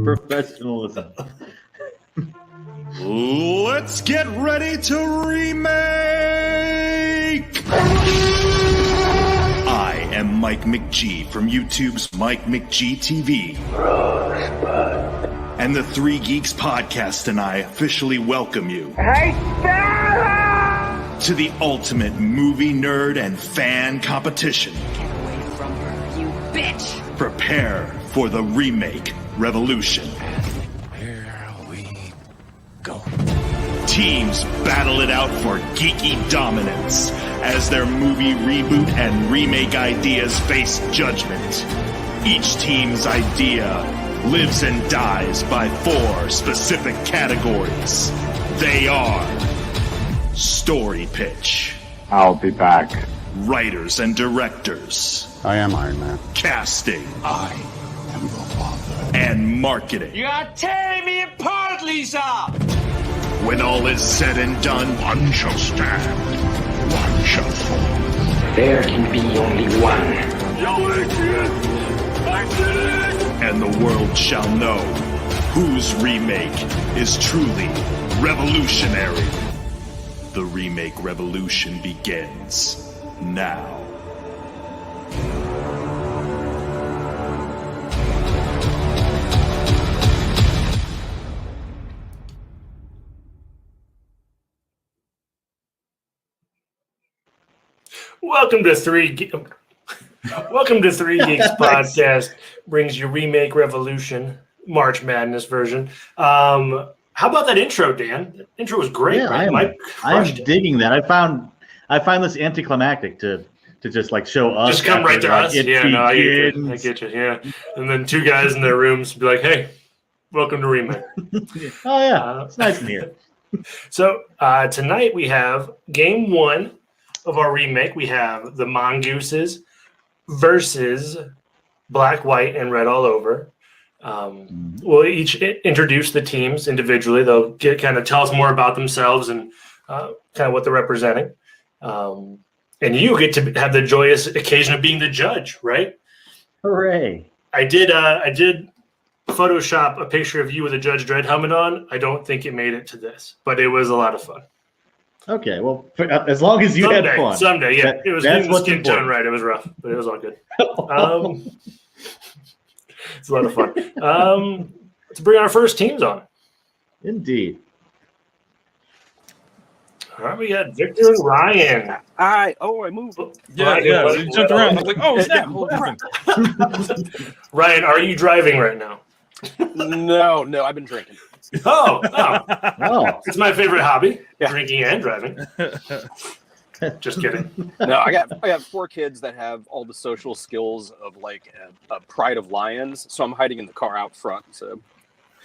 Professionalism. Let's get ready to remake! I am MikeMcG from YouTube's MikeMcG TV. Rosebud. And the Three Geeks podcast and I officially welcome you to the ultimate movie nerd and fan competition. Get away from her, you bitch! Prepare for the remake revolution. Here we go. Teams battle it out for geeky dominance as their movie reboot and remake ideas face judgment. Each team's idea lives and dies by 4 specific categories. They are story pitch, I'll be back. writers and directors, I am Iron Man. casting, I am your father. and marketing. You are tearing me apart, Lisa! When all is said and done, One shall stand, one shall fall. There can be only one. and the world shall know whose remake is truly revolutionary. The remake revolution begins now. Welcome to Three Geeks podcast. Brings you Remake Revolution, March Madness version. How about that intro, Dan? The intro was great. Yeah, right? I am digging that. I find this anticlimactic to just like show us. Just come right to us. Yeah, no, I get you. Yeah, and then 2 guys in their rooms be like, "Hey, welcome to Remake." Oh yeah, it's nice in here. So tonight we have game 1 of our remake. We have the Mongooses versus Black, White, and Red All Over. We'll each introduce the teams individually. They'll kind of tell us more about themselves and kind of what they're representing. And you get to have the joyous occasion of being the judge, right? Hooray! I did Photoshop a picture of you with a Judge Dredd helmet on. I don't think it made it to this, but it was a lot of fun. Okay, well, as long as you had fun. Someday, yeah. It was that's the what's skin important. tone right. It was rough, but it was all good. It's a lot of fun. Let's bring our first teams on. Indeed. All right, we got Victor and Ryan. I moved. Yeah, You jumped around. I was like, oh, snap. What happened? Ryan, are you driving right now? No, I've been drinking. Oh. Oh, It's my favorite hobby, Yeah. drinking and driving. Just kidding. No, I got 4 kids that have all the social skills of like a pride of lions, so I'm hiding in the car out front. So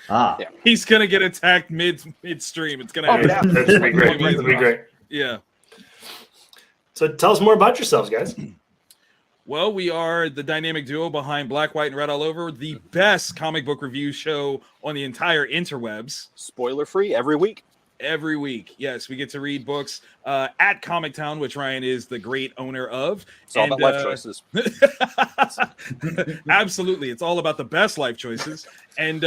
yeah. He's gonna get attacked midstream. It's gonna Oh, happen. yeah. That's be great. That'd be great. Yeah. So tell us more about yourselves, guys. Well, we are the dynamic duo behind Black, White, and Red All Over, the best comic book review show on the entire interwebs. spoiler free every week. Every week, yes, we get to read books at Comic Town, which Ryan is the great owner of. It's all about life choices. Absolutely, it's all about the best life choices. And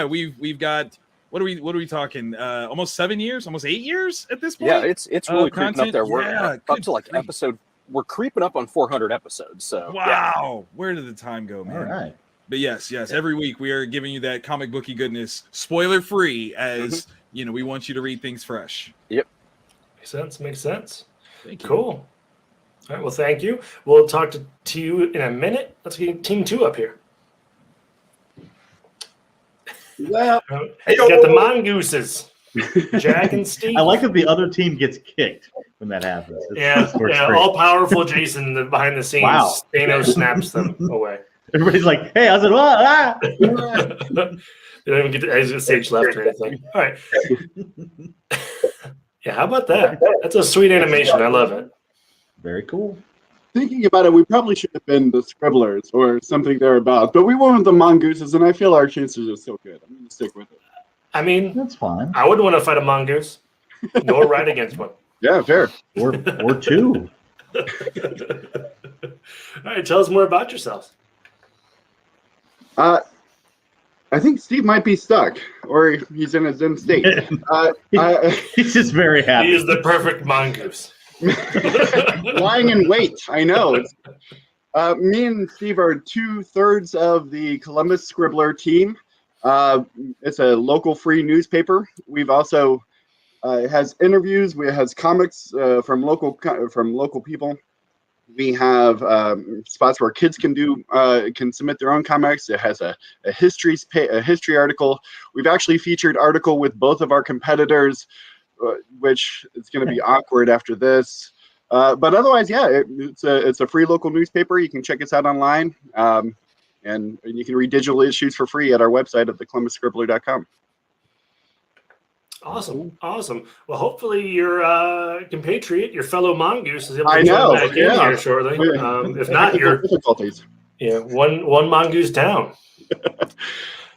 we've got what are we talking? Almost 7 years, almost 8 years at this point. Yeah, it's really creeping up there. We're Yeah, up to like episode. We're creeping up on 400 episodes. So wow, where did the time go, man? All right. But yes, every week we are giving you that comic booky goodness, spoiler free, as you know, we want you to read things fresh. Yep. Makes sense. Thank you. Cool. All right, well, thank you. We'll talk to you in a minute. Let's get team 2 up here. Well, You got the Mongooses, Jack and Steve. I like that the other team gets kicked when that happens. Yeah, all powerful Jason behind the scenes. Wow. Thanos snaps them away. Everybody's like, "Hey, I said what?" Ah! They don't even get to exit stage left or anything. All right. Yeah, how about that? That's a sweet animation. I love it. Very cool. Thinking about it, we probably should have been the Scribblers or something thereabout, but we went with the Mongooses, and I feel our chances are still good. I'm going to stick with it. I mean, That's fine. I wouldn't want to fight a mongoose, nor ride against one. Yeah, fair. Or two. All right, tell us more about yourselves. I think Steve might be stuck, or he's in a zen state. He's just very happy. He is the perfect mongoose. Lying in wait. I know. Me and Steve are 2/3 of the Columbus Scribbler team. It's a local free newspaper. We've also it has interviews. It has comics from local people. We have spots where kids can submit their own comics. It has a history article. We've actually featured article with both of our competitors, which is going to be awkward after this. But otherwise, yeah, it's a free local newspaper. You can check us out online, and you can read digital issues for free at our website at thecolumbusScribbler.com. Awesome. Well, hopefully your compatriot, your fellow mongoose, is able to I join know, back in yeah. here shortly. If not, you're difficulties. one mongoose down.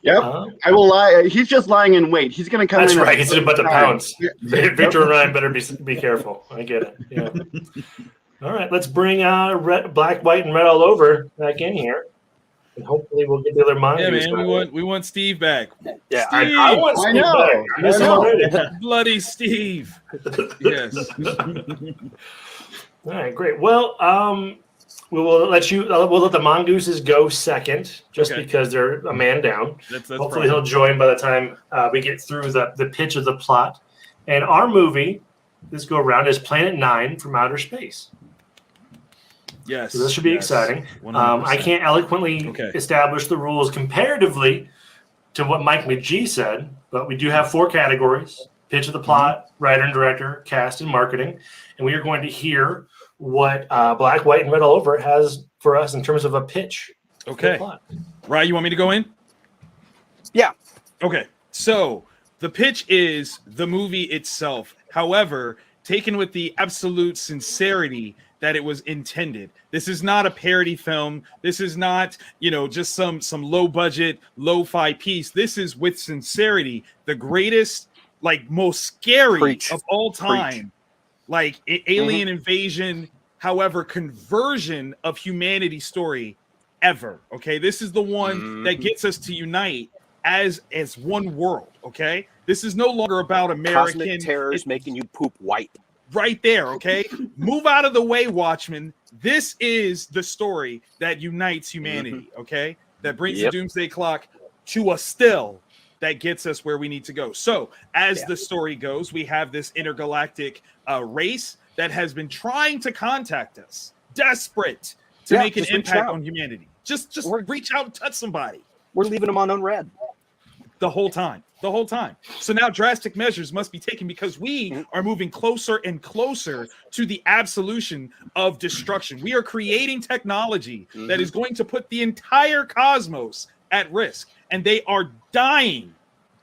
Yep. I will lie. He's just lying in wait. He's going to come That's in. right. He's about to pounce. Yeah. Victor and Ryan better be careful. I get it. Yeah. All right. Let's bring Black, White, and Red All Over back in here. And hopefully we'll get the other mongoose. Yeah, man. We want Steve back. Yeah, Steve. I want Steve back. I miss him already. Bloody Steve. Yes. All right, great. Well, we'll let the mongooses go second, just because they're a man down. That's hopefully he'll join by the time we get through the pitch of the plot. And our movie this go around is Planet 9 from Outer Space. Yes. So this should be exciting. 100%. I can't eloquently establish the rules comparatively to what MikeMcG said, but we do have 4 categories: pitch of the plot, writer and director, cast, and marketing. And we are going to hear what Black, White, and Red All Over has for us in terms of a pitch. Okay. Ryan, you want me to go in? Yeah. Okay. So the pitch is the movie itself. However, taken with the absolute sincerity that it was intended. This is not a parody film. This is not, just some low budget, lo-fi piece. This is with sincerity, the greatest, most scary of all time. Alien invasion, however, conversion of humanity story ever. Okay, this is the one that gets us to unite as one world. Okay, this is no longer about American cosmic terrors making you poop white. Right there. Okay, move out of the way, Watchmen. This is the story that unites humanity. Okay, that brings the doomsday clock to a still. That gets us where we need to go. So, as the story goes, we have this intergalactic race that has been trying to contact us, desperate to make an impact on humanity. Just reach out and touch somebody. We're leaving them on unread. The whole time. So now drastic measures must be taken because we are moving closer and closer to the absolution of destruction. We are creating technology that is going to put the entire cosmos at risk. And they are dying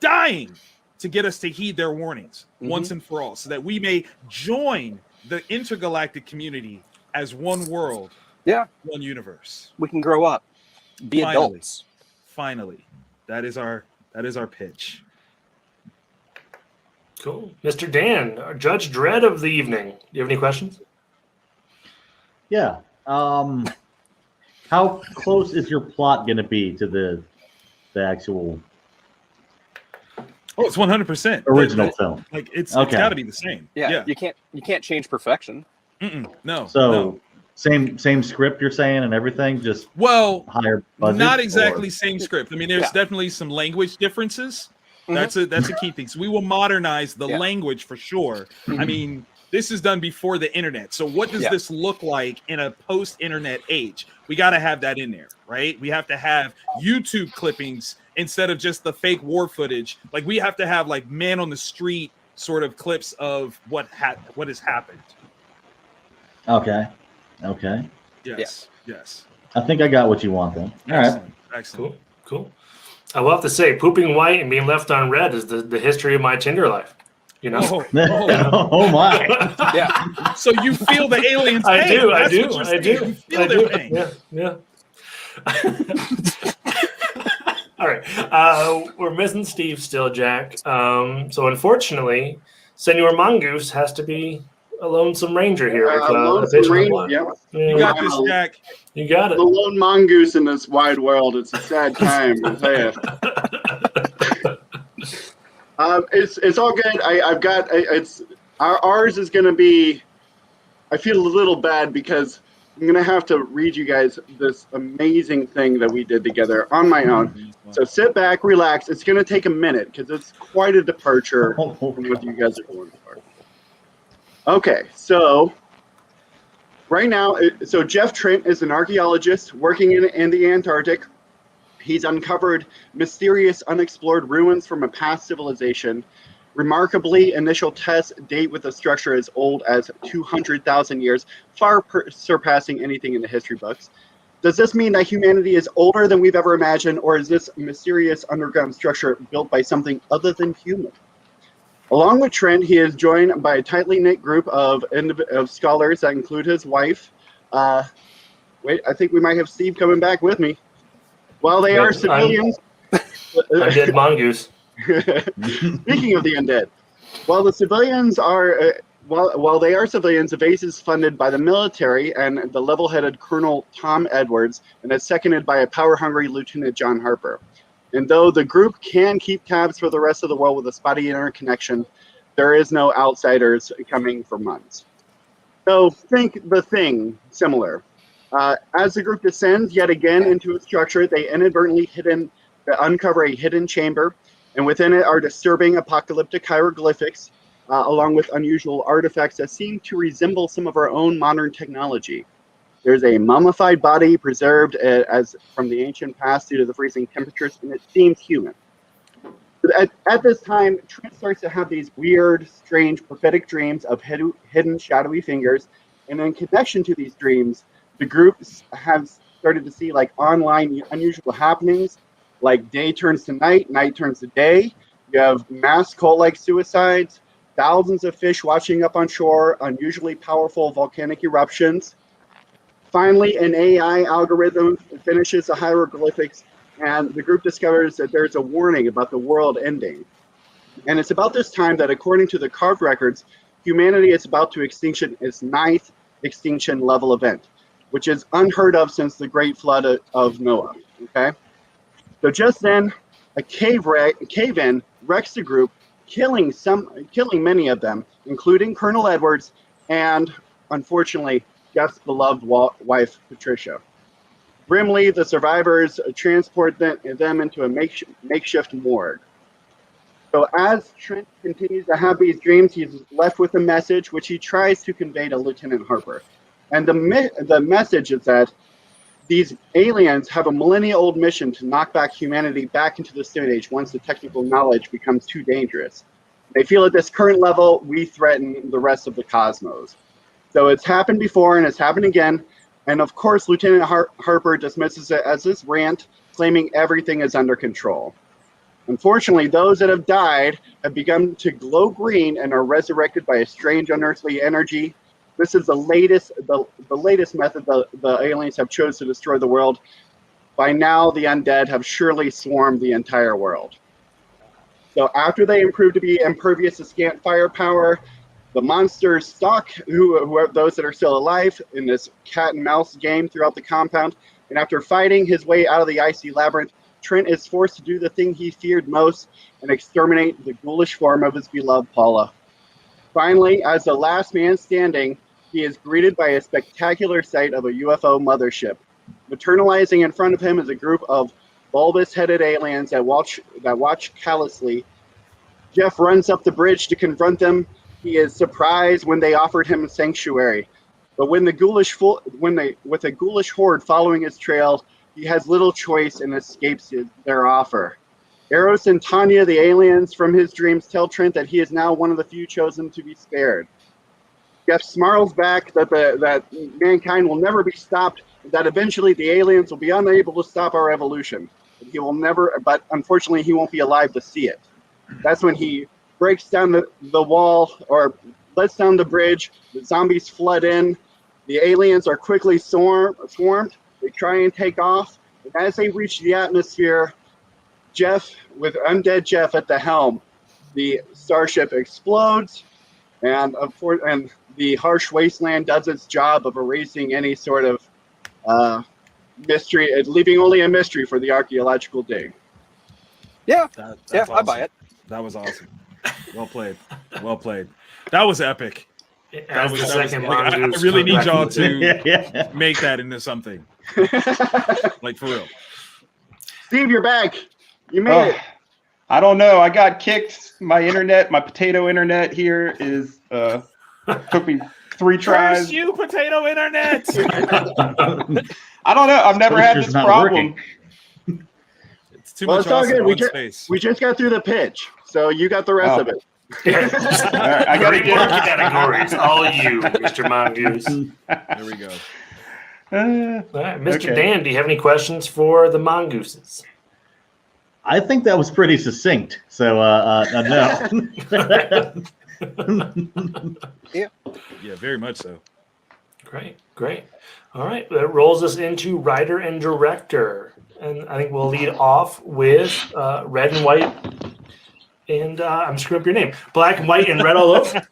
to get us to heed their warnings once and for all, so that we may join the intergalactic community as one world, one universe. We can grow up, be adults. Finally, that is our pitch. Cool, Mr. Dan, Judge Dredd of the evening. Do you have any questions? Yeah. How close is your plot going to be to the actual? Oh, it's 100% original film. It's got to be the same. Yeah. You can't change perfection. No. So same script you're saying and everything, just higher budget. Not exactly same script. I mean, there's definitely some language differences. That's a key thing. So we will modernize the language for sure. I mean, this is done before the internet. So what does this look like in a post-internet age? We got to have that in there, right? We have to have YouTube clippings instead of just the fake war footage. We have to have man on the street sort of clips of what has happened. Okay. Yes. I think I got what you want then. All right. Excellent. Cool. I will have to say, pooping white and being left on red is the history of my Tinder life. You know? Oh my. Yeah. So you feel the aliens' I pain. do. I That's do. what you're I saying. do. You feel I their do. pain. Yeah. All right. We're missing Steve still, Jack. So unfortunately, Senor Mongoose has to be a lonesome ranger here. With, Lonesome Ranger, yeah. You got this, Jack. You got it. The lone mongoose in this wide world. It's a sad time, I tell you. It's all good. I've got it's ours is going to be. I feel a little bad because I'm going to have to read you guys this amazing thing that we did together on my own. So sit back, relax. It's going to take a minute because it's quite a departure from what you guys are going for. Okay, so right now, so Jeff Trent is an archaeologist working in the Antarctic. He's uncovered mysterious unexplored ruins from a past civilization. Remarkably, initial tests date with a structure as old as 200,000 years, far surpassing anything in the history books. Does this mean that humanity is older than we've ever imagined, or is this mysterious underground structure built by something other than human? Along with Trent, he is joined by a tightly knit group of scholars that include his wife. Wait, I think we might have Steve coming back with me. While they are civilians, Undead mongoose. Speaking of the undead, while they are civilians, the base is funded by the military and the level-headed Colonel Tom Edwards, and is seconded by a power-hungry Lieutenant John Harper. And though the group can keep tabs for the rest of the world with a spotty interconnection, there is no outsiders coming for months. So think The Thing, similar. As the group descends yet again into its structure, they inadvertently uncover a hidden chamber, and within it are disturbing apocalyptic hieroglyphics, along with unusual artifacts that seem to resemble some of our own modern technology. There's a mummified body preserved as from the ancient past due to the freezing temperatures, and it seems human. At this time, Trent starts to have these weird, strange, prophetic dreams of hidden, shadowy fingers, and in connection to these dreams, the group has started to see like online unusual happenings, like day turns to night, night turns to day. You have mass cult-like suicides, thousands of fish washing up on shore, unusually powerful volcanic eruptions. Finally, an AI algorithm finishes the hieroglyphics, and the group discovers that there's a warning about the world ending. And it's about this time that, according to the carved records, humanity is about to extinction its 9th extinction level event, which is unheard of since the Great Flood of Noah. Okay, so just then, a cave-in wrecks the group, killing many of them, including Colonel Edwards and, unfortunately, Jeff's beloved wife, Patricia. Grimly, the survivors transport them into a makeshift morgue. So as Trent continues to have these dreams, he's left with a message which he tries to convey to Lieutenant Harper. And the message is that these aliens have a millennia-old mission to knock back humanity back into the Stone Age once the technical knowledge becomes too dangerous. They feel at this current level, we threaten the rest of the cosmos. So it's happened before and it's happened again. And of course, Lieutenant Harper dismisses it as this rant, claiming everything is under control. Unfortunately, those that have died have begun to glow green and are resurrected by a strange unearthly energy. This is the latest method the aliens have chosen to destroy the world. By now, the undead have surely swarmed the entire world. So after they improve to be impervious to scant firepower, the monsters stalk who are those that are still alive in this cat and mouse game throughout the compound. And after fighting his way out of the icy labyrinth, Trent is forced to do the thing he feared most and exterminate the ghoulish form of his beloved Paula. Finally, as the last man standing, he is greeted by a spectacular sight of a UFO mothership. Maternalizing in front of him is a group of bulbous-headed aliens that watch callously. Jeff runs up the bridge to confront them. He is surprised when they offered him sanctuary. But with a ghoulish horde following his trail, he has little choice and escapes their offer. Eros and Tanya, the aliens from his dreams, tell Trent that he is now one of the few chosen to be spared. Jeff snarls back that mankind will never be stopped that eventually the aliens will be unable to stop our evolution. He will never, but unfortunately, he won't be alive to see it. That's when he breaks down the wall or lets down the bridge. The zombies flood in. The aliens are quickly swarmed. They try and take off. And as they reach the atmosphere, Jeff, with Undead Jeff at the helm, the starship explodes, and the harsh wasteland does its job of erasing any sort of mystery, leaving only a mystery for the archaeological dig. Yeah, That's I awesome. buy it. That was awesome. Well played. Well played. That was epic. As the second I Mongoose really come need back y'all from the to make that into something. Like, for real. Steve, you're back. You made it. I don't know. I got kicked. My internet, my potato internet here is took me 3 tries. Curse you, potato internet! I don't know. I've never had this problem. It's too Well, much it's all awesome good. in one space. We just got through the pitch, so you got the rest of it. All right, I got to Great work categories, all you, Mr. Mongoose. There we go. All right, Mr. Okay. Dan, do you have any questions for the Mongooses? I think that was pretty succinct. So no. Yeah. Yeah, very much so. Great. All right, that rolls us into writer and director. And I think we'll lead off with red and white. And I'm screwing up your name. Black and white and red all over.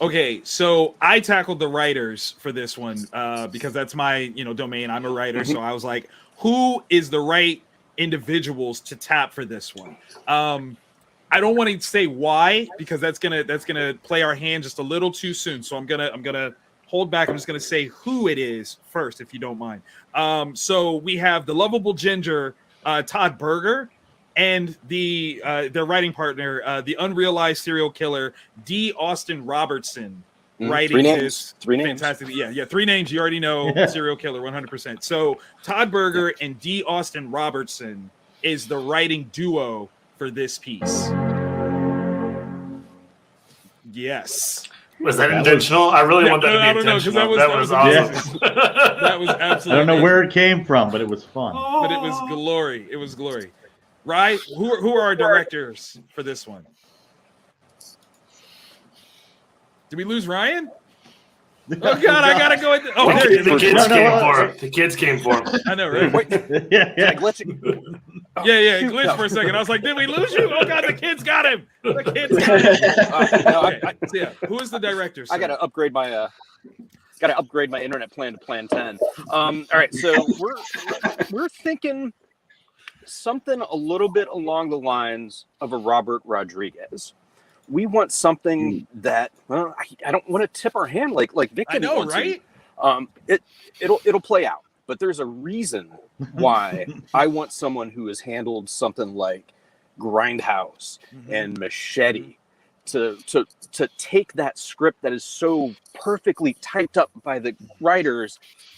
Okay, so I tackled the writers for this one because that's my domain. I'm a writer, so I was like, who is the right individuals to tap for this one? I don't want to say why because that's gonna play our hand just a little too soon. So I'm gonna hold back. I'm just gonna say who it is first, if you don't mind. So we have the lovable ginger Todd Berger. And their writing partner, the unrealized serial killer D. Austin Robertson, writing this fantastic. Yeah, 3 names you already know. Serial killer, 100%. So Todd Berger and D. Austin Robertson is the writing duo for this piece. Yes. Was that intentional? I really want that to be I don't know, intentional. because That was awesome. That was absolutely. I don't know where it came from, but it was fun. But it was glory. It was glory. Right? Who are our directors for this one? Did we lose Ryan? Oh God, I gotta go. The kids came for him. The kids came for him. I know, right? Wait, Yeah. Glitched for a second. I was like, did we lose you? Oh God, the kids got him. The kids got him. So yeah, who is the director? I gotta upgrade my internet plan to plan 10. All right, so we're thinking something a little bit along the lines of a Robert Rodriguez. We want something that I don't want to tip our hand like Victor. I know, right? It'll play out, but there's a reason why I want someone who has handled something like Grindhouse and Machete to take that script that is so perfectly typed up by the writers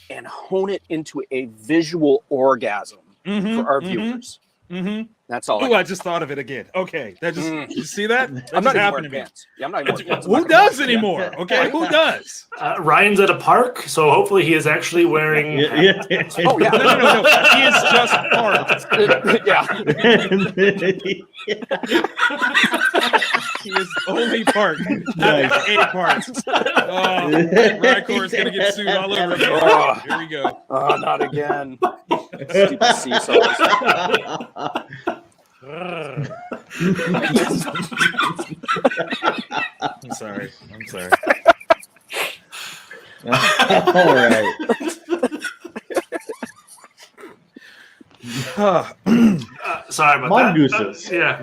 and hone it into a visual orgasm for our viewers. That's all. I just thought of it again. Okay, that just you see that? I'm not even happening wearing pants. Yeah, I'm not even wearing pants. Who does anymore? Okay, who does? Ryan's at a park, so hopefully he is actually wearing. Oh yeah, No. He is just parked. yeah. He is only parked. Not 8 parts. Oh, Rycor is gonna get sued all over again. Here we go. Oh, not again. Stupid seesaws. I'm sorry. All right. Sorry about Mongooses. that.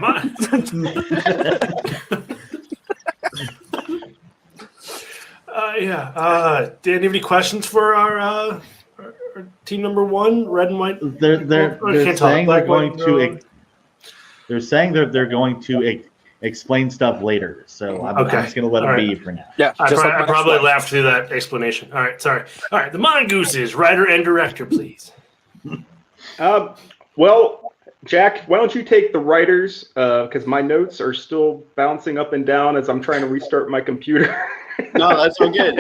Dan, you have any questions for our team number 1, red and white? They're saying they're going to. They're saying that they're going to explain stuff later, so I'm just going to let it be for now. Yeah, I probably laughed through that explanation. All right, sorry. All right, the Mongooses, writer and director, please. Well, Jack, why don't you take the writers? Because my notes are still bouncing up and down as I'm trying to restart my computer. No, that's all good.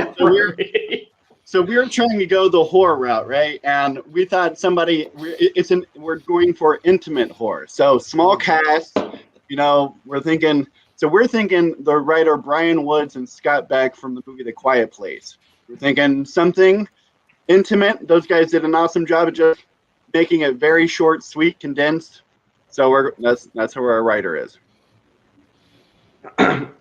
So we were trying to go the horror route, right? And we thought we're going for intimate horror. So small cast, we're thinking the writer Brian Woods and Scott Beck from the movie The Quiet Place. We're thinking something intimate. Those guys did an awesome job of just making it very short, sweet, condensed. So that's who our writer is.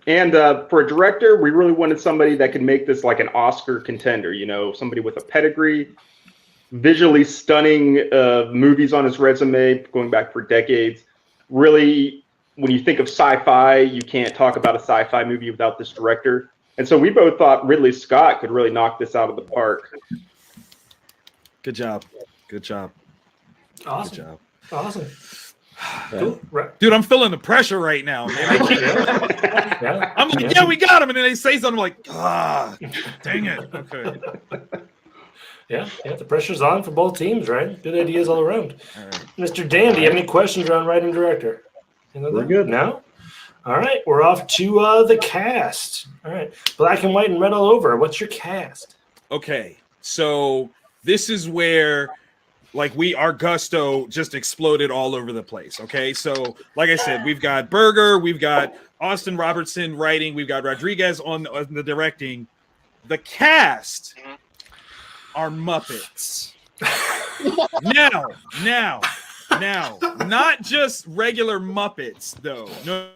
And for a director, we really wanted somebody that could make this like an Oscar contender, somebody with a pedigree, visually stunning movies on his resume going back for decades. Really, when you think of sci-fi, you can't talk about a sci-fi movie without this director. And so we both thought Ridley Scott could really knock this out of the park. Good job. Good job. Awesome. Good job. Awesome. Cool. Dude, I'm feeling the pressure right now, man. I'm like, yeah, we got him. And then they say something like, dang it. Okay. Yeah, the pressure's on for both teams, right? Good ideas all around. All right. Mr. Dan, do you have any questions around writing director? We're good. No? All right, we're off to the cast. All right, black and white and red all over. What's your cast? Okay, so this is where our gusto just exploded all over the place. Okay, so like I said, we've got Berger, we've got Austin Robertson writing, we've got Rodriguez on the directing. The cast are Muppets. now, not just regular Muppets though. No.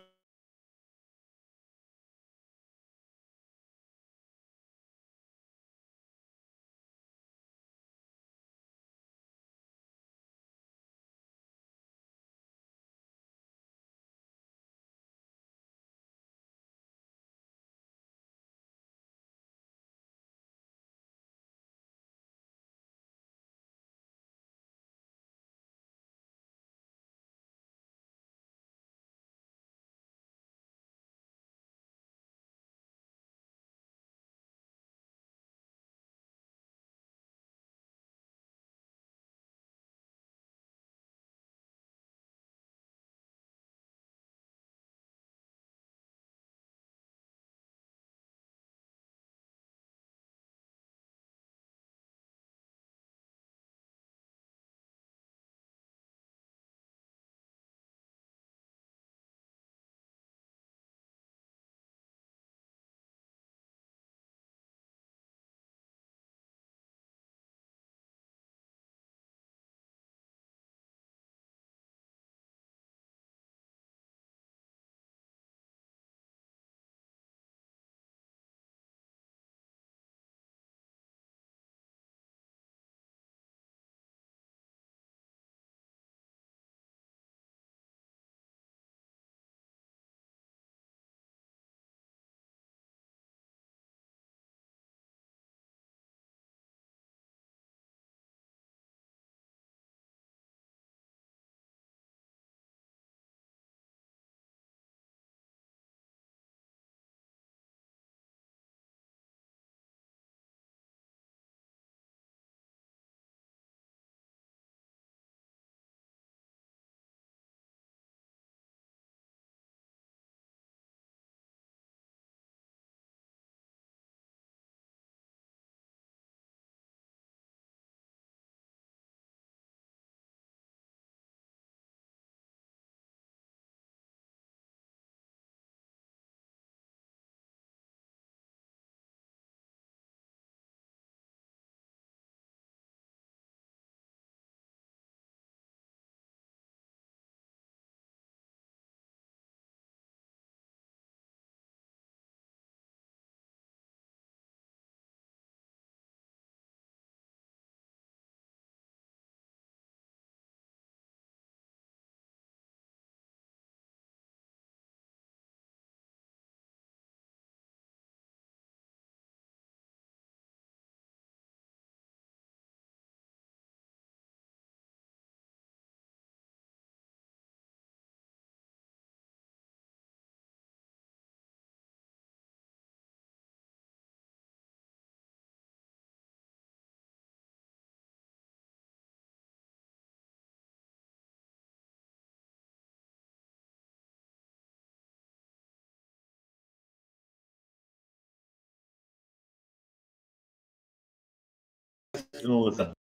Listen.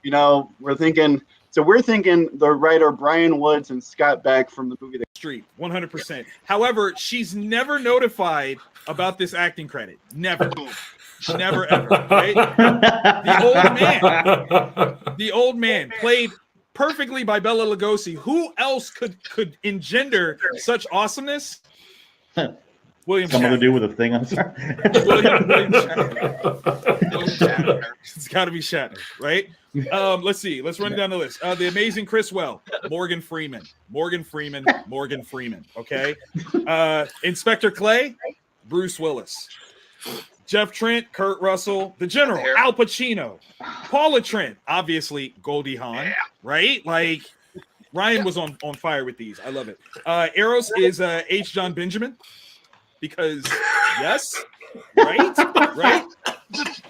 You know, we're thinking the writer Brian Woods and Scott Beck from the movie The Street, 100%. However, she's never notified about this acting credit. Never. Never ever, right? The old man played perfectly by Bela Lugosi. Who else could engender such awesomeness? William Something Shatner. to do with a thing, I'm sorry. William Shatner. It's got to be Shatner, right? Let's see. Let's run down the list. The amazing Chris Well, Morgan Freeman. Okay. Inspector Clay, Bruce Willis. Jeff Trent, Kurt Russell, the General, Al Pacino, Paula Trent, obviously Goldie Hawn, right? Like Ryan was on fire with these. I love it. Eros is H. John Benjamin because yes, right.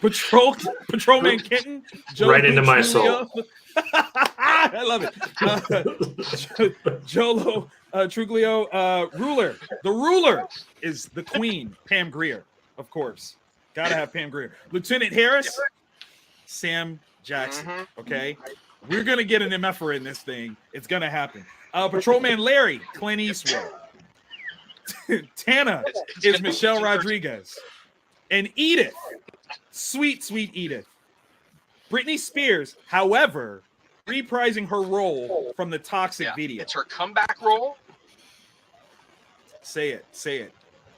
Patrolman Kenton, Joe right into my soul. I love it. Jolo Truglio, Ruler. The Ruler is the Queen, Pam Grier, of course. Gotta have Pam Grier. Lieutenant Harris, Sam Jackson. Okay, we're gonna get an MFer in this thing. It's gonna happen. Patrolman Larry, Clint Eastwood. Tana is Michelle Rodriguez, and Edith, sweet Edith. Britney Spears, however, reprising her role from the Toxic video. It's her comeback role. Say it.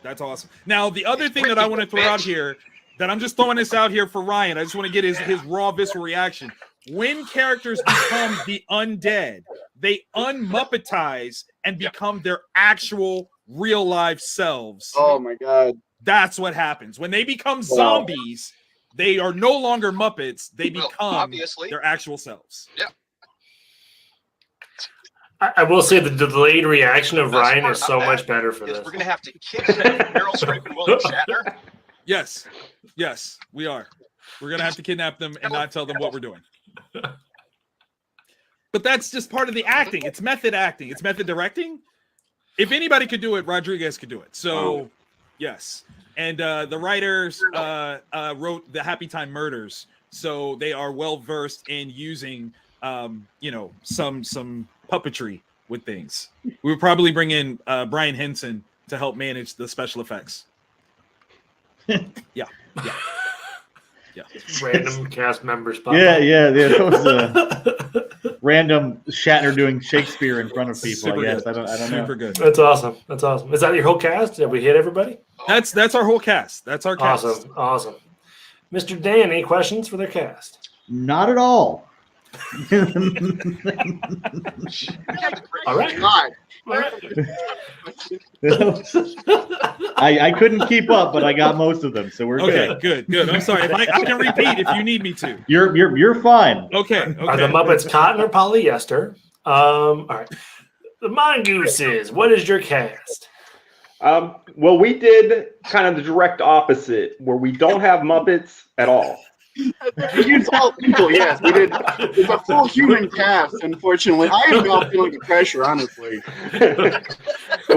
That's awesome. Now, the other thing that I want to throw out here, that I'm just throwing this out here for Ryan, I just want to get his raw visceral reaction. When characters become the undead, they unmuppetize and become their actual real life selves. Oh my God. That's what happens. When they become zombies, they are no longer Muppets. They become their actual selves. Yeah. I will say the delayed reaction of Ryan is so much better for this. We're going to have to kidnap Meryl Streep and William Shatner. Yes, we are. We're going to have to kidnap them and not tell them what we're doing. But that's just part of the acting. It's method acting. It's method directing. If anybody could do it, Rodriguez could do it. So, yes. And the writers wrote the Happy Time Murders, so they are well versed in using, some puppetry with things. We would probably bring in Brian Henson to help manage the special effects. Yeah. Random cast members. Yeah. That was a random Shatner doing Shakespeare in front of people. Super I guess good. I don't know. Super good. That's awesome. Is that your whole cast? Have we hit everybody? That's our whole cast. That's our cast. Awesome. Mr. Dan, any questions for their cast? Not at all. All right. I couldn't keep up, but I got most of them, so we're good. I'm sorry. I can repeat if you need me to. You're fine. Okay. Are the Muppets cotton or polyester? All right. The Mongooses, what is your cast? Well, we did kind of the direct opposite, where we don't have Muppets at all. We used all people, yes. We did. It's a full human cast, unfortunately. I am now feeling the pressure, honestly.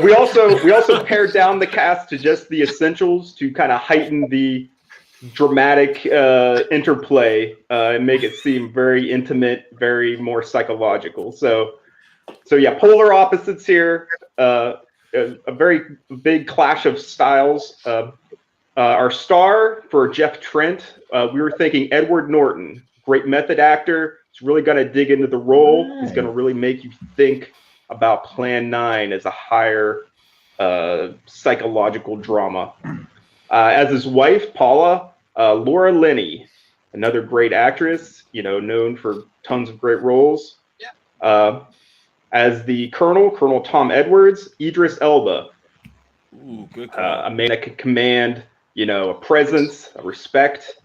We also pared down the cast to just the essentials to kind of heighten the dramatic interplay and make it seem very intimate, very more psychological. So yeah, polar opposites here. A very big clash of styles. Our star for Jeff Trent, we were thinking Edward Norton, great method actor. He's really going to dig into the role. He's going to really make you think about Plan 9 as a higher psychological drama. As his wife, Paula, Laura Linney, another great actress, known for tons of great roles. Yeah. As the Colonel Tom Edwards, Idris Elba. Ooh, good a man that could command, a presence, a respect,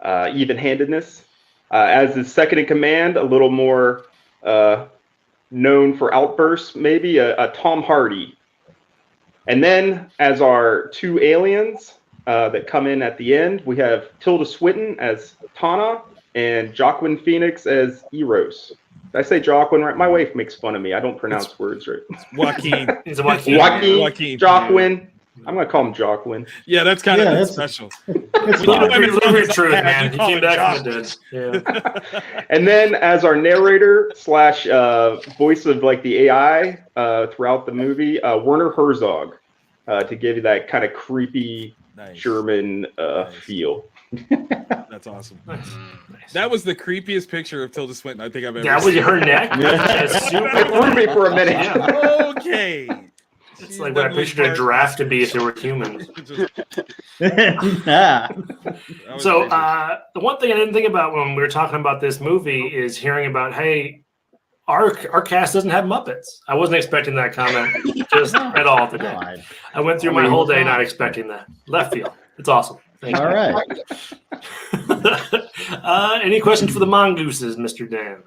even-handedness. As his second in command, a little more known for outbursts, maybe a Tom Hardy. And then as our two aliens that come in at the end, we have Tilda Swinton as Tana and Joaquin Phoenix as Eros. Did I say Joaquin right? My wife makes fun of me. I don't pronounce words right. Joaquin. He's a Joaquin. Joaquin. I'm gonna call him Jocelyn. Yeah, that's kind of special. It's the truth, man. He came back from the dead. Yeah. And then as our narrator / voice of like the AI throughout the movie, Werner Herzog, to give you that kind of creepy German feel. That's awesome. Nice. That was the creepiest picture of Tilda Swinton I think I've ever seen. That was her neck? It threw me for a minute. Yeah. Okay. It's like what I pictured a giraffe to be if they were humans. So the one thing I didn't think about when we were talking about this movie is hearing about, hey, our cast doesn't have Muppets. I wasn't expecting that comment just at all today. I went through my whole day not expecting that. Left field. It's awesome. Thank all you. Right. Any questions for the Mongooses, Mr. Dan?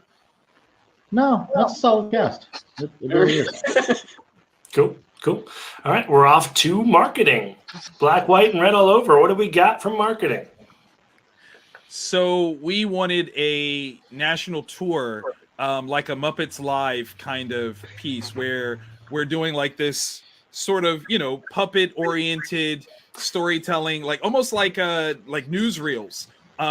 No, that's a solid cast. It really is. Cool. All right, we're off to marketing. Black, white, and red all over. What do we got from marketing? So we wanted a national tour, like a Muppets Live kind of piece, where we're doing like this sort of, puppet-oriented storytelling, like almost like newsreels,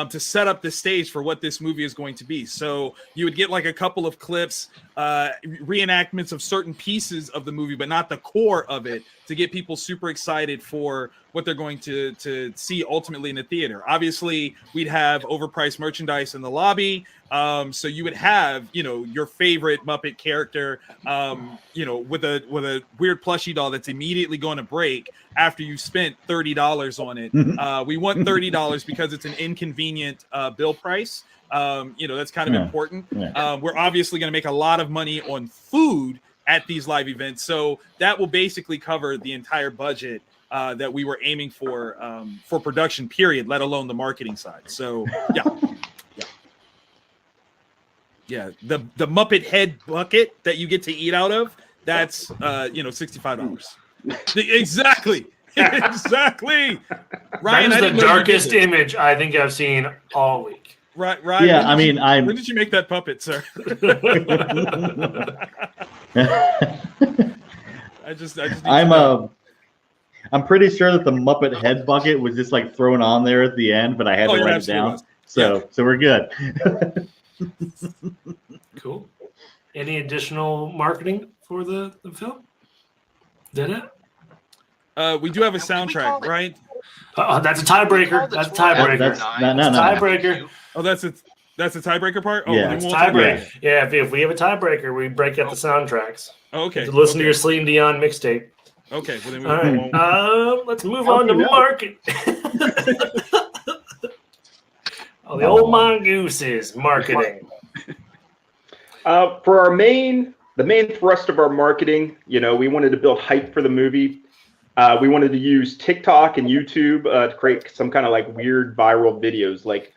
to set up the stage for what this movie is going to be. So you would get like a couple of clips, reenactments of certain pieces of the movie, but not the core of it, to get people super excited for what they're going to see ultimately in the theater. Obviously, we'd have overpriced merchandise in the lobby. So you would have, your favorite Muppet character, with a weird plushie doll that's immediately going to break after you spent $30 on it. We want $30 because it's an inconvenient bill price. That's kind of important. We're obviously going to make a lot of money on food at these live events. So that will basically cover the entire budget that we were aiming for production, period, let alone the marketing side. So, yeah. Yeah, the Muppet head bucket that you get to eat out of, that's $65. Exactly. Ryan, that is the darkest image I think I've seen all week. Right. Yeah, when did you make that puppet, sir? I'm pretty sure that the Muppet head bucket was just like thrown on there at the end, but I had to write it down. So we're good. Cool. Any additional marketing for the film? Did it? We do have a soundtrack, right? That's a tiebreaker. That's a tiebreaker. No. Tiebreaker. Oh, that's a tiebreaker part? Oh, yeah. It's tiebreaker. Yeah, if we have a tiebreaker, we break up the soundtracks. Oh, okay. Listen to your Celine Dion mixtape. Okay. Well, then all right. Let's move on to market. The old Mongooses marketing. For the main thrust of our marketing, we wanted to build hype for the movie. We wanted to use TikTok and YouTube to create some kind of like weird viral videos, like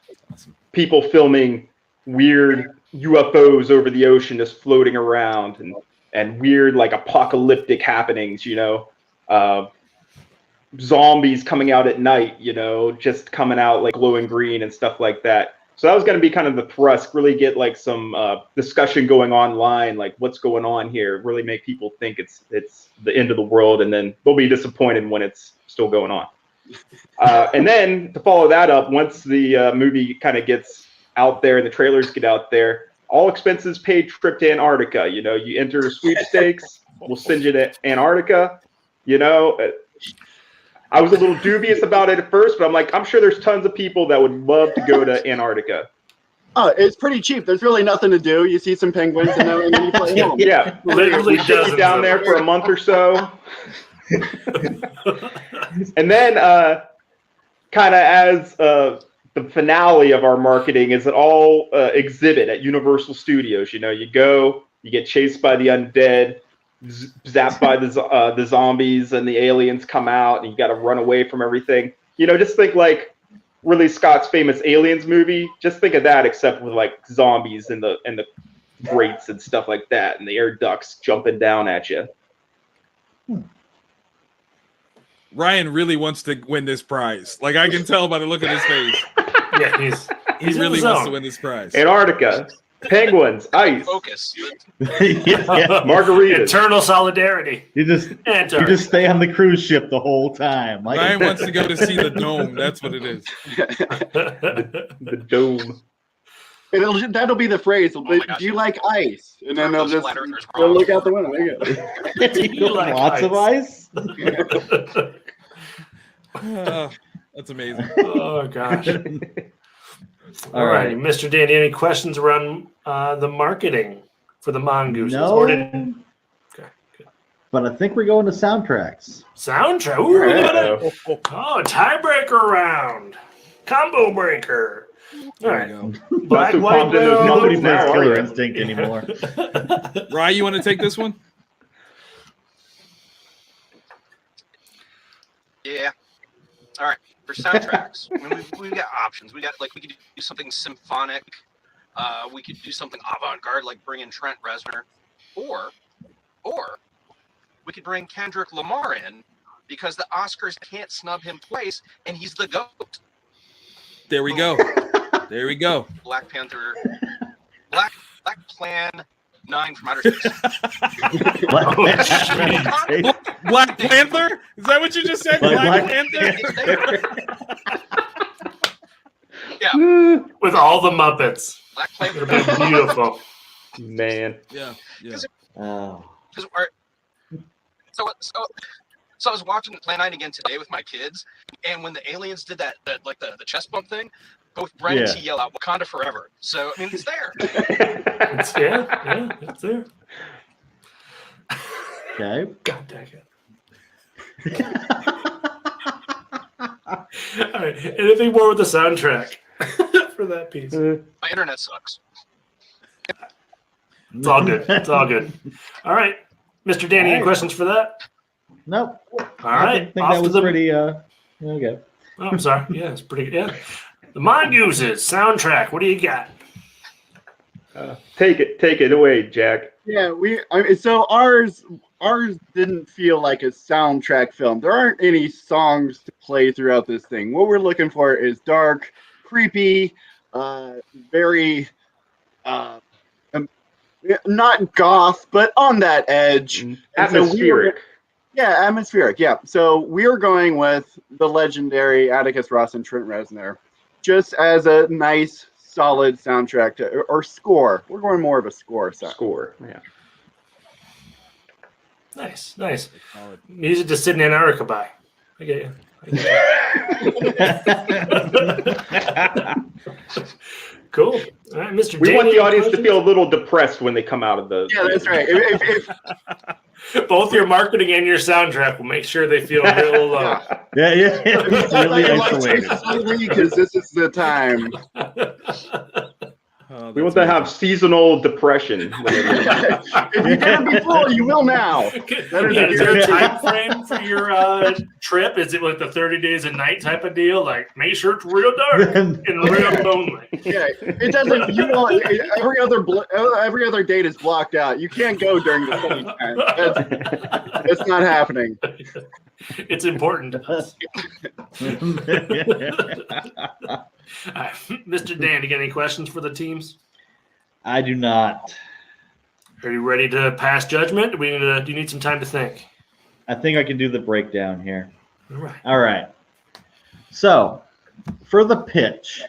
people filming weird UFOs over the ocean just floating around, and weird like apocalyptic happenings, zombies coming out at night, just coming out like glowing green and stuff like that. So that was going to be kind of the thrust, really get like some discussion going online, like what's going on here, really make people think it's the end of the world, and then they'll be disappointed when it's still going on. And then to follow that up, once the movie kind of gets out there and the trailers get out there, all expenses paid trip to Antarctica. You enter sweepstakes, we'll send you to Antarctica. I was a little dubious about it at first, but I'm like, I'm sure there's tons of people that would love to go to Antarctica. Oh, it's pretty cheap. There's really nothing to do. You see some penguins and then you play home. Yeah, literally just down there for a month or so. And then kind of as the finale of our marketing is an all exhibit at Universal Studios. You go, you get chased by the undead, zapped by the zombies, and the aliens come out, and you got to run away from everything. Just think like Ridley Scott's famous Aliens movie. Just think of that, except with like zombies and the grates and stuff like that, and the air ducts jumping down at you. Ryan really wants to win this prize. Like I can tell by the look on his face. Yeah, he really wants to win this prize. Antarctica. Penguins, ice, Focus. margaritas. Eternal solidarity. You just stay on the cruise ship the whole time. Like, Ryan wants to go to see the dome. That's what it is. The dome. That'll be the phrase. Do you like ice? And then they'll look out the window. There you go. Lots of ice. That's amazing. Oh gosh. All right, Mr. Dandy, any questions around the marketing for the Mongooses? No. Okay, good. But I think we're going to soundtracks. Soundtrack. Ooh, we got tiebreaker round. Combo breaker. All right. Black, white, nobody plays Killer Instinct anymore. Ryan, you want to take this one? Yeah. All right. For soundtracks, I mean, we've got options. We could do something symphonic. We could do something avant-garde, like bring in Trent Reznor, or we could bring Kendrick Lamar in because the Oscars can't snub him twice, and he's the GOAT. There we go. There we go. Black Panther, Black Plan 9 from outer space. Black Panther? Is that what you just said? Black Panther? Yeah. With all the Muppets. Black Panther. Beautiful. Man. Yeah. So I was watching Plan 9 again today with my kids, and when the aliens did that the chest bump thing, both Brent and T yell out "Wakanda forever." So I mean, it's there. It's there. Okay. God dang it. All right. Anything more with the soundtrack for that piece? My internet sucks. It's all good. It's all good. All right, Mr. Danny, any questions for that? Nope. All right. I think that was pretty. Okay. Oh, I'm sorry. Yeah, it's pretty good. Yeah. The Mongooses soundtrack. What do you got? Take it away, Jack. Yeah, so ours didn't feel like a soundtrack film. There aren't any songs to play throughout this thing. What we're looking for is dark, creepy, very not goth, but on that edge. Atmospheric. Atmospheric. Yeah. So we're going with the legendary Atticus Ross and Trent Reznor, just as a nice, solid soundtrack or score. We're going more of a score. Score. Yeah. Nice. Music to Sydney and Erica by. I get you. Cool. All right, Mr. We want the audience to feel a little depressed when they come out of the. Yeah, that's right. Both your marketing and your soundtrack will make sure they feel real low. Yeah. It's really isolated. Because this is the time. We want to have seasonal depression. If you can be full, you will now. Is there a time frame for your trip? Is it like the 30 days a night type of deal? Like, make sure it's real dark and real lonely. Yeah, it doesn't. You want every other date is blocked out. You can't go during the same time. That's not happening. It's important to us. Mr. Dan, you got any questions for the teams? I do not. Are you ready to pass judgment? Do you need some time to think? I think I can do the breakdown here. All right. So, for the pitch,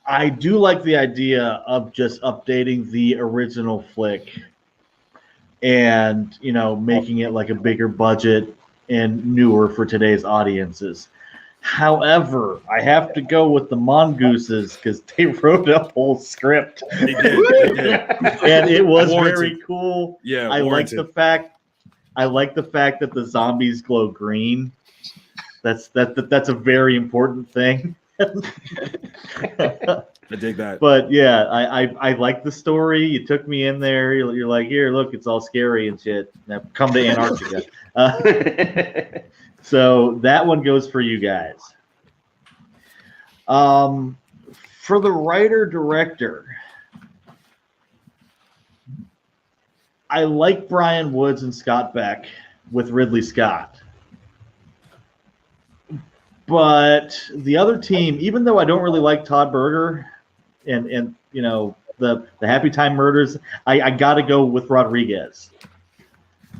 I do like the idea of just updating the original flick and, making it like a bigger budget and newer for today's audiences. However, I have to go with the Mongooses because they wrote a whole script. They did. And it was very cool. Yeah, I like the fact that the zombies glow green. That's a very important thing. I dig that. But yeah, I like the story. You took me in there. You're like, here, look, it's all scary and shit. Now come to Antarctica. So that one goes for you guys. For the writer-director, I like Brian Woods and Scott Beck with Ridley Scott. But the other team, even though I don't really like Todd Berger, and you know the Happy Time Murders, I got to go with Rodriguez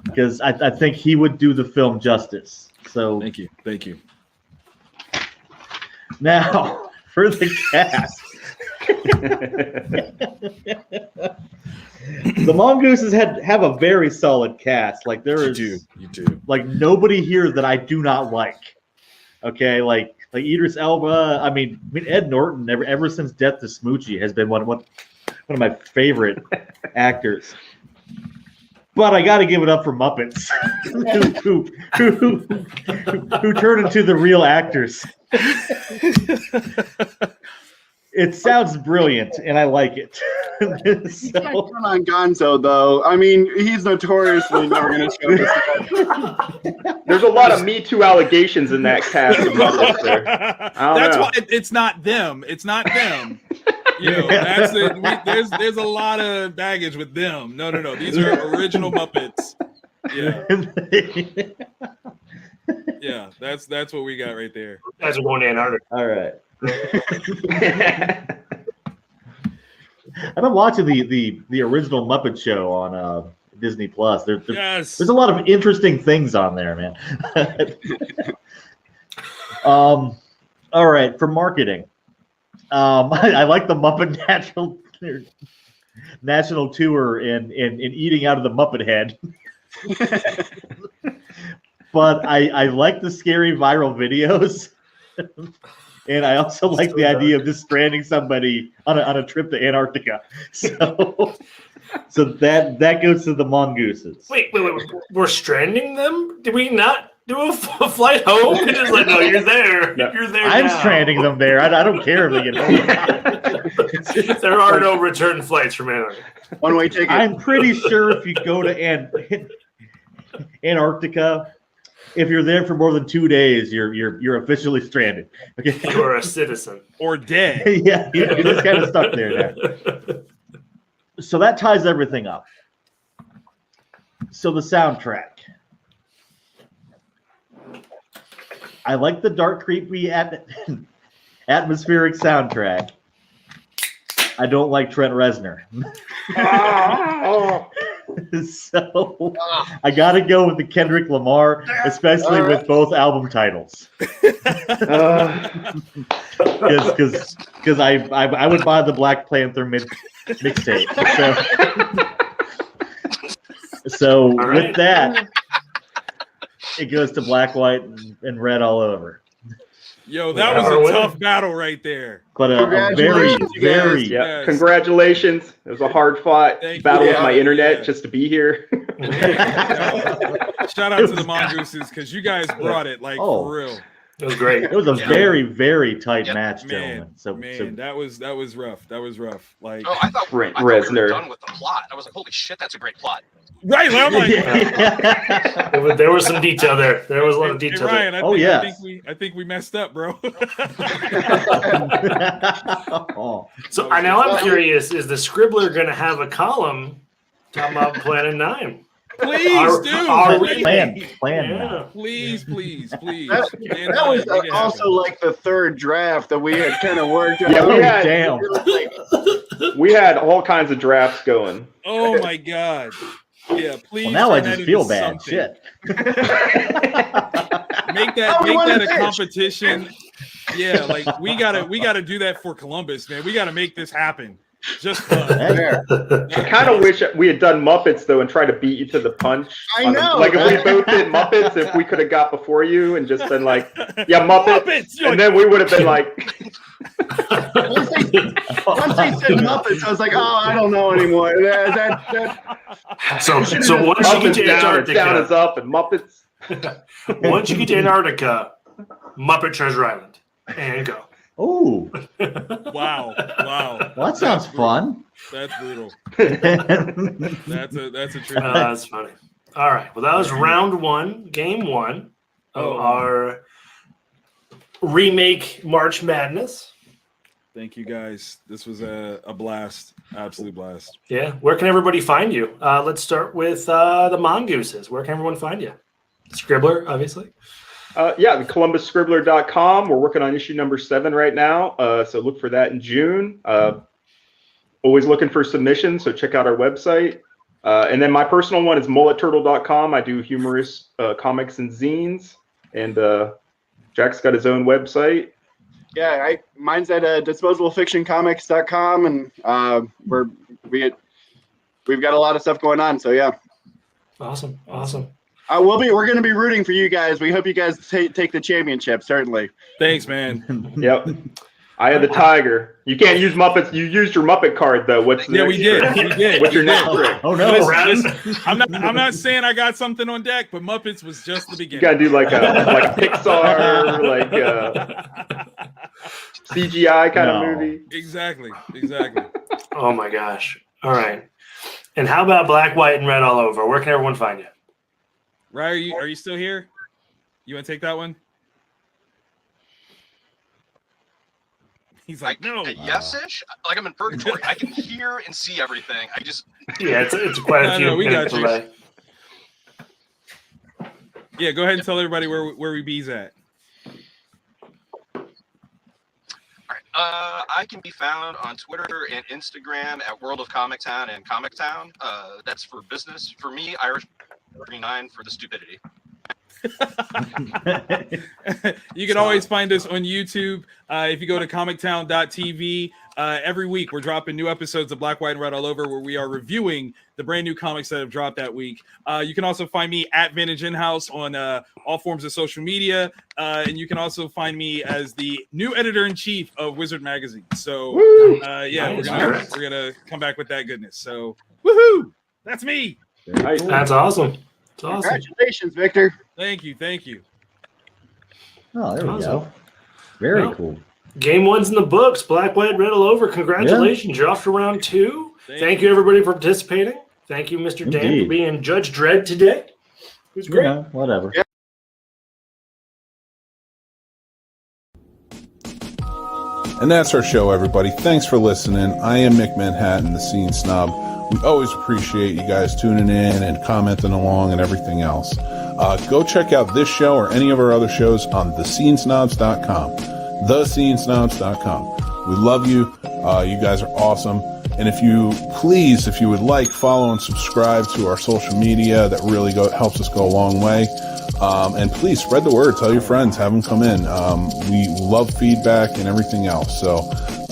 because I think he would do the film justice. So Thank you. Now for the cast. The Mongooses have a very solid cast. Like You do. like nobody here that I do not like. Okay, like Idris Elba. I mean Ed Norton. Ever since Death to Smoochie has been one of my favorite actors. But I got to give it up for Muppets, who turned into the real actors. It sounds brilliant, and I like it. You can't turn on Gonzo, though. I mean, he's notoriously never going to show us. There's a lot of Me Too allegations in that cast of Muppets there. That's why it's not them. It's not them. You know, that's it. There's a lot of baggage with them. No. These are original Muppets. Yeah. Yeah, that's what we got right there. Guys are going to Antarctica. All right. I've been watching the original Muppet Show on Disney Plus. There's a lot of interesting things on there, man. All right, for marketing, I like the Muppet National Tour and eating out of the Muppet Head. But I like the scary viral videos. And I also like the idea of just stranding somebody on a trip to Antarctica. So that goes to the Mongooses. Wait. We're stranding them? Did we not do a flight home? It's just like, no, you're there. No. You're there I'm now. Stranding them there. I don't care if they get home. There are no return flights from Antarctica. One-way ticket. I'm pretty sure if you go to Antarctica, if you're there for more than 2 days, you're officially stranded. Okay, You're a citizen or dead. Yeah, you're just kind of stuck there now. So that ties everything up. So the soundtrack. I like the dark, creepy, atmospheric soundtrack. I don't like Trent Reznor. So I got to go with the Kendrick Lamar, especially with both album titles. Because I would buy the Black Panther mixtape. So with that, it goes to black, white, and red all over. Yo, that was a tough battle right there. But a very, very... Yeah. Congratulations. It was a hard-fought battle with my internet just to be here. Shout out to the Mongooses because you guys brought it, for real. It was great. It was a very, very tight match, gentlemen. That was rough. That was rough. Like, I thought we were done with the plot. I was like, holy shit, that's a great plot. Right, I'm like, there was some detail there. There was a lot of detail. Hey, Ryan, there. I think we messed up, bro. So now I'm curious: is the Scribbler going to have a column talking about Planet 9? Please do. Plan. Please. That was also like the third draft that we had kind of worked on. Yeah, we had all kinds of drafts going. Oh my god. Yeah, please. Well, now I just feel bad. Something. Shit. Make that a competition. Yeah, like we gotta do that for Columbus, man. We gotta make this happen. Just fun. I kind of wish we had done Muppets though and tried to beat you to the punch. I know. Like if we both did Muppets, if we could have got before you and just been like, yeah, Muppets, and then we would have been like. Once they said Muppets, I was like, oh, I don't know anymore. So once you get to Antarctica, down is up, and Muppets. Once you get to Antarctica, Muppet Treasure Island, and go. Oh, wow! Well, that sounds fun. That's brutal. That's a trick. That's funny. All right. Well, that was round one, game one of our remake March Madness. Thank you, guys. This was a blast, absolute blast. Yeah. Where can everybody find you? Let's start with the Mongooses. Where can everyone find you? Scribbler, obviously. Yeah, ColumbusScribbler.com. We're working on issue number 7 right now, so look for that in June. always looking for submissions, so check out our website. And then my personal one is mulletturtle.com. I do humorous comics and zines. And Jack's got his own website. Yeah, mine's at disposablefictioncomics.com, and we've got a lot of stuff going on. So yeah, awesome. We're going to be rooting for you guys. We hope you guys take the championship. Certainly. Thanks, man. Yep. I had the tiger. You can't use Muppets. You used your Muppet card though. What's the next trick? We did. What's your next trick? Oh no! I'm not saying I got something on deck, but Muppets was just the beginning. You gotta do like a Pixar, like CGI kind of movie. Exactly. Oh my gosh! All right. And how about Black, White, and Red all over? Where can everyone find you? Ryan, are you still here? You want to take that one? He's like, no. Yes-ish? Like I'm in purgatory. I can hear and see everything. I just... Yeah, it's quite a few minutes away. Yeah, go ahead and tell everybody where we bees at. All right. I can be found on Twitter and Instagram at World of Comic Town and Comic Town. That's for business. For me, Irish 39 for the stupidity. You can always find us on YouTube. If you go to comictown.tv, every week we're dropping new episodes of Black, White, and Red all over, where we are reviewing the brand new comics that have dropped that week. You can also find me at Vantage Inhouse on all forms of social media, and you can also find me as the new editor-in-chief of Wizard Magazine. So yeah, nice. we're gonna come back with that goodness. So woohoo, that's me. Nice. That's awesome. It's awesome. Congratulations, Victor. Thank you. Oh, there we go. Very cool. Game 1's in the books. Black, White, Red all over. Congratulations. You're off to round 2. Thank you, everybody, for participating. Thank you, Mr. Dan, for being Judge Dredd today. It was great. Yeah, whatever. Yeah. And that's our show, everybody. Thanks for listening. I am Mick Manhattan, the Scene Snob. We always appreciate you guys tuning in and commenting along and everything else. Go check out this show or any of our other shows on thescenesnobs.com. Thescenesnobs.com. We love you. You guys are awesome. And if you would like, follow and subscribe to our social media. That really helps us go a long way. And please spread the word. Tell your friends. Have them come in. We love feedback and everything else. So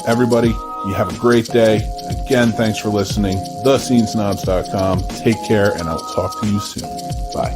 everybody, you have a great day. Again, thanks for listening. Thescenesnobs.com. Take care, and I'll talk to you soon. Bye.